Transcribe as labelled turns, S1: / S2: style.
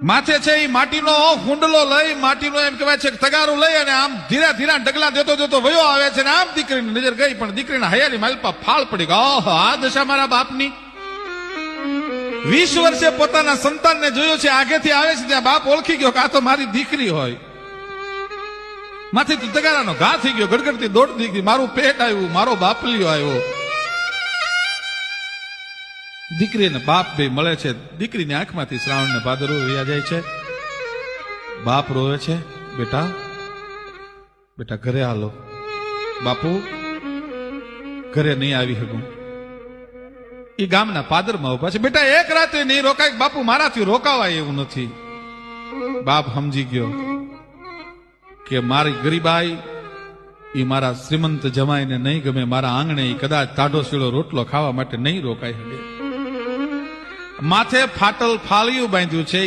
S1: માથે છે એ માટીનો હુંડલો લઈ, માટીનો એમ કહેવાય છે તગારું લઈ અને આમ ધીરા ધીરા ડગલા દેતો દેતો વયો આવે છે ને આમ દીકરીની નજર ગઈ, પણ દીકરીના હૈયાની માલપા ફાળ પડી ગયો. આ દશા મારા બાપની. 20 વર્ષે પોતાના સંતાનને જોયો છે, આગેથી આવે છે ત્યાં બાપ ઓળખી ગયો કે આ તો મારી દીકરી હોય. માથેથી તગારાનો ઘા થઈ ગયો, ગડગડતી દોડતી ગઈ, મારું પેટ આવ્યું, મારો બાપલિયો આવ્યો. દીકરી અને બાપ બે મળે છે. દીકરીની આંખમાંથી શ્રાવણ ને ભાદરવો વહ્યા જાય છે. બાપ રોવે છે, બેટા બેટા ઘરે હાલો. બાપુ ઘરે નહીં આવી શકું. એ ગામના પાદરમાં ઉભા છે. બેટા એક રાતે નહીં રોકાય. બાપુ મારાથી રોકાવાય એવું નથી. બાપ સમજી ગયો કે મારી ગરીબાઈ એ મારા શ્રીમંત જમાઈને નહીં ગમે. મારા આંગણે કદાચ ટાઢો શીળો રોટલો ખાવા માટે નહીં રોકાઈ શકે. માથે ફાટલ ફાળિયું બાંધ્યું છે.